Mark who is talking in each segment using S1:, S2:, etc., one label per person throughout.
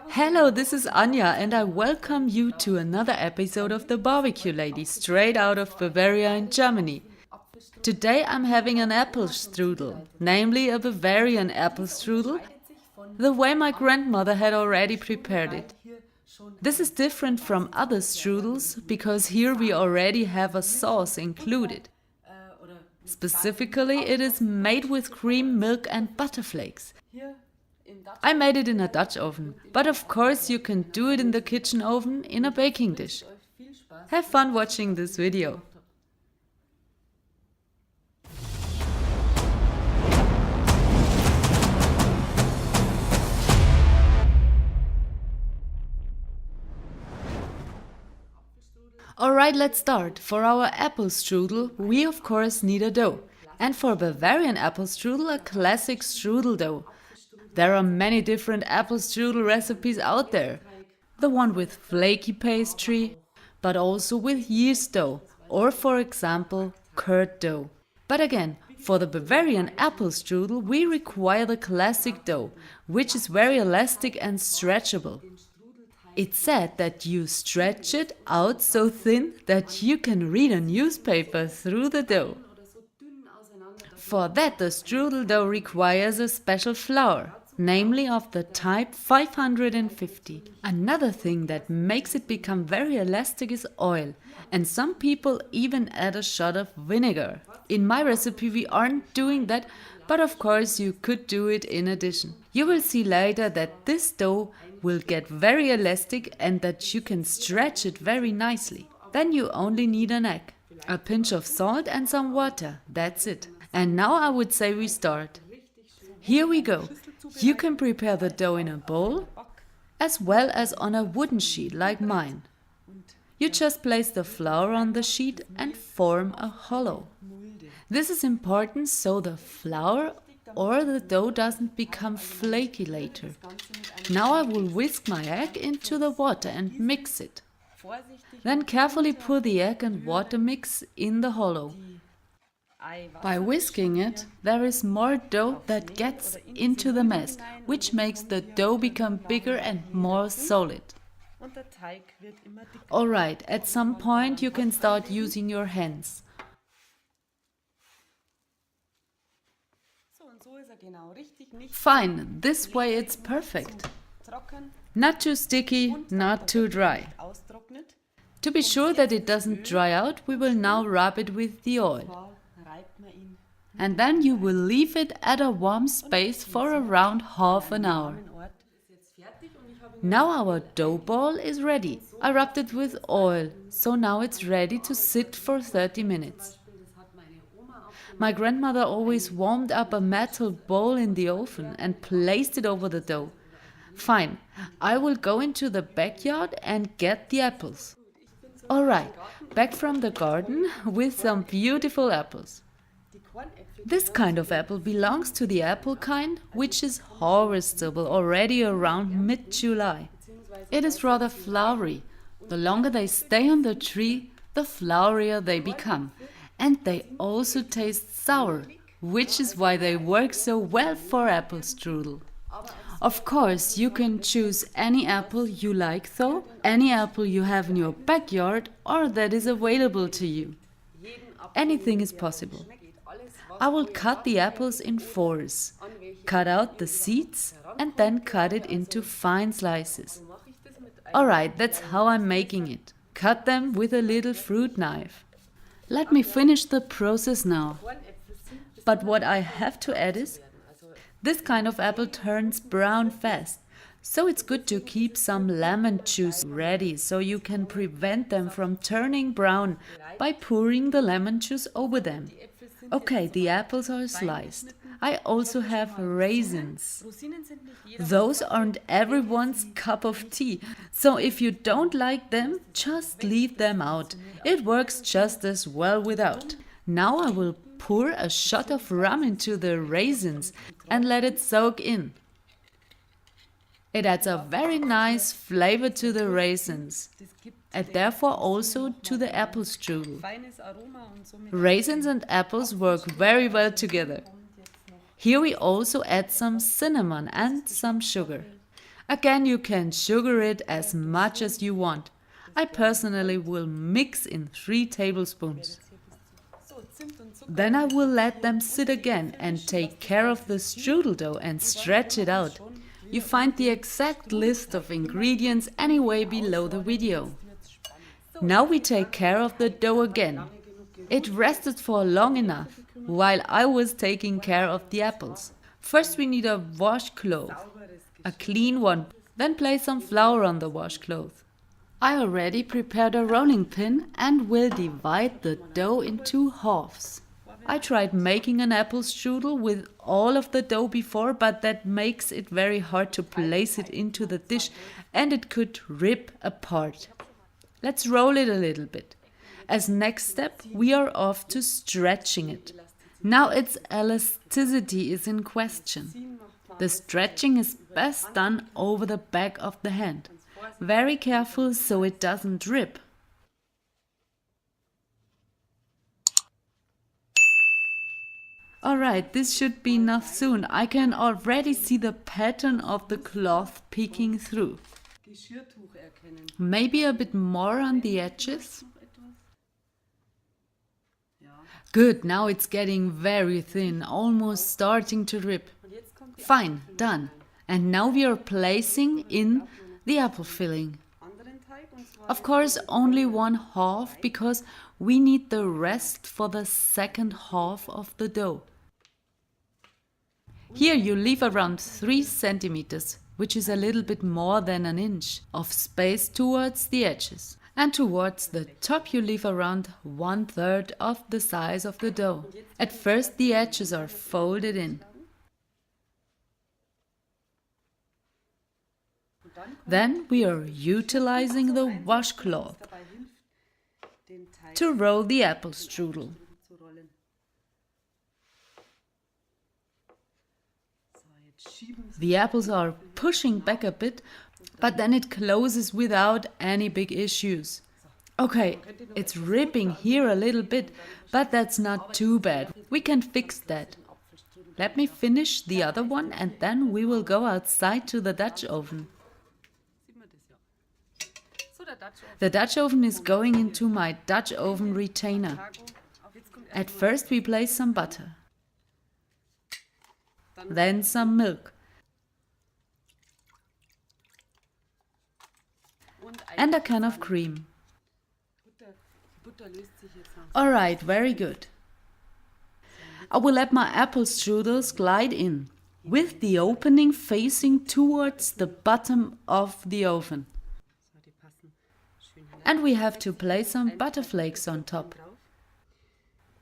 S1: Hello, this is Anja and I welcome you to another episode of the BBQ Lady, straight out of Bavaria in Germany. Today I'm having an apple strudel, namely a Bavarian apple strudel, the way my grandmother had already prepared it. This is different from other strudels because here we already have a sauce included. Specifically, it is made with cream, milk and butterflakes. I made it in a Dutch oven, but of course you can do it in the kitchen oven in a baking dish. Have fun watching this video. Alright, let's start. For our apple strudel, we of course need a dough. And for Bavarian apple strudel, a classic strudel dough. There are many different apple strudel recipes out there. The one with flaky pastry, but also with yeast dough, or for example, curd dough. But again, for the Bavarian apple strudel, we require the classic dough, which is very elastic and stretchable. It's said that you stretch it out so thin that you can read a newspaper through the dough. For that, the strudel dough requires a special flour, namely of the type 550. Another thing that makes it become very elastic is oil, and some people even add a shot of vinegar. In my recipe we aren't doing that, but of course you could do it in addition. You will see later that this dough will get very elastic and that you can stretch it very nicely. Then you only need an egg, a pinch of salt and some water, that's it. And now I would say we start. Here we go. You can prepare the dough in a bowl, as well as on a wooden sheet like mine. You just place the flour on the sheet and form a hollow. This is important so the flour or the dough doesn't become flaky later. Now I will whisk my egg into the water and mix it. Then carefully pour the egg and water mix in the hollow. By whisking it, there is more dough that gets into the mess, which makes the dough become bigger and more solid. Alright, at some point you can start using your hands. Fine, this way it's perfect. Not too sticky, not too dry. To be sure that it doesn't dry out, we will now rub it with the oil. And then you will leave it at a warm space for around half an hour. Now our dough ball is ready. I rubbed it with oil, so now it's ready to sit for 30 minutes. My grandmother always warmed up a metal bowl in the oven and placed it over the dough. Fine, I will go into the backyard and get the apples. Alright, back from the garden with some beautiful apples. This kind of apple belongs to the apple kind, which is harvestable already around mid-July. It is rather flowery. The longer they stay on the tree, the flowerier they become. And they also taste sour, which is why they work so well for apple strudel. Of course, you can choose any apple you like though, any apple you have in your backyard or that is available to you. Anything is possible. I will cut the apples in fours, cut out the seeds and then cut it into fine slices. Alright, that's how I'm making it. Cut them with a little fruit knife. Let me finish the process now. But what I have to add is, this kind of apple turns brown fast, so it's good to keep some lemon juice ready so you can prevent them from turning brown by pouring the lemon juice over them. Okay, the apples are sliced. I also have raisins. Those aren't everyone's cup of tea, so if you don't like them, just leave them out. It works just as well without. Now I will pour a shot of rum into the raisins and let it soak in. It adds a very nice flavor to the raisins and therefore also to the apple strudel. Raisins and apples work very well together. Here we also add some cinnamon and some sugar. Again, you can sugar it as much as you want. I personally will mix in 3 tablespoons. Then I will let them sit again and take care of the strudel dough and stretch it out. You find the exact list of ingredients anyway below the video. Now we take care of the dough again. It rested for long enough while I was taking care of the apples. First we need a washcloth, a clean one, then place some flour on the washcloth. I already prepared a rolling pin and will divide the dough in 2 halves. I tried making an apple strudel with all of the dough before, but that makes it very hard to place it into the dish and it could rip apart. Let's roll it a little bit. As next step, we are off to stretching it. Now its elasticity is in question. The stretching is best done over the back of the hand. Very careful so it doesn't rip. Alright, this should be enough soon. I can already see the pattern of the cloth peeking through. Maybe a bit more on the edges. Good, now it's getting very thin, almost starting to rip. Fine, done. And now we are placing in the apple filling. Of course, only 1/2 because we need the rest for the second half of the dough. Here you leave around 3 centimeters, which is a little bit more than an inch, of space towards the edges. And towards the top you leave around 1/3 of the size of the dough. At first the edges are folded in. Then we are utilizing the washcloth to roll the apple strudel. The apples are pushing back a bit, but then it closes without any big issues. Okay, it's ripping here a little bit, but that's not too bad. We can fix that. Let me finish the other one and then we will go outside to the Dutch oven. The Dutch oven is going into my Dutch oven retainer. At first we place some butter, then some milk, and a can of cream. Alright, very good. I will let my apple strudels glide in, with the opening facing towards the bottom of the oven. And we have to place some butter flakes on top.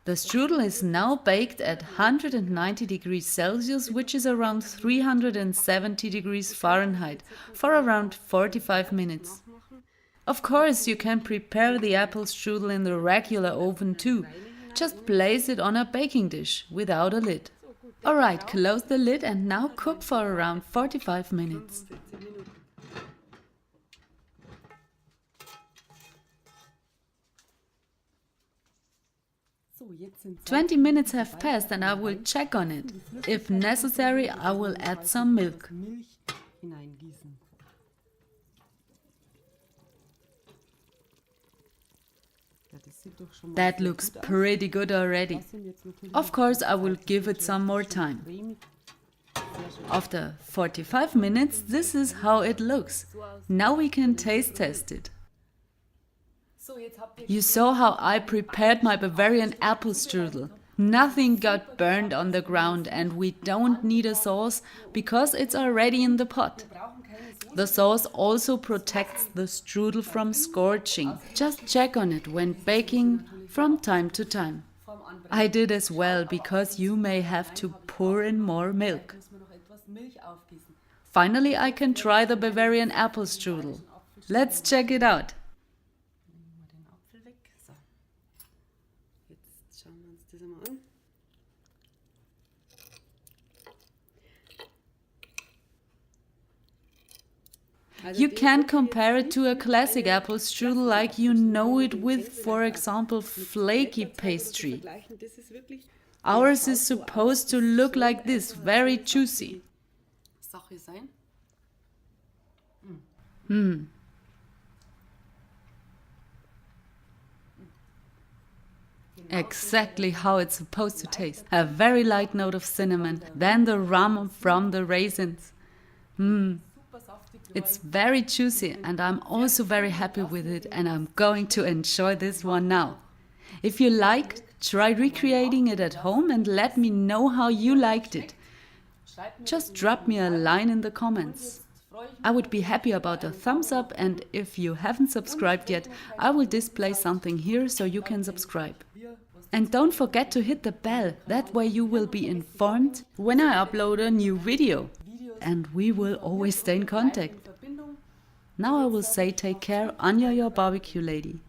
S1: The strudel is now baked at 190 degrees Celsius, which is around 370 degrees Fahrenheit, for around 45 minutes. Of course, you can prepare the apple strudel in the regular oven too. Just place it on a baking dish without a lid. Alright, close the lid and now cook for around 45 minutes. 20 minutes have passed and I will check on it. If necessary, I will add some milk. That looks pretty good already. Of course, I will give it some more time. After 45 minutes, this is how it looks. Now we can taste test it. You saw how I prepared my Bavarian apple strudel. Nothing got burned on the ground and we don't need a sauce because it's already in the pot. The sauce also protects the strudel from scorching. Just check on it when baking from time to time. I did as well because you may have to pour in more milk. Finally, I can try the Bavarian apple strudel. Let's check it out. You can compare it to a classic apple strudel like you know it with, for example, flaky pastry. Ours is supposed to look like this, very juicy. Exactly how it's supposed to taste. A very light note of cinnamon, then the rum from the raisins. It's very juicy and I'm also very happy with it, and I'm going to enjoy this one now. If you liked, try recreating it at home and let me know how you liked it. Just drop me a line in the comments. I would be happy about a thumbs up, and if you haven't subscribed yet, I will display something here so you can subscribe. And don't forget to hit the bell, that way you will be informed when I upload a new video. And we will always stay in contact. Now I will say take care, Anja, your barbecue lady.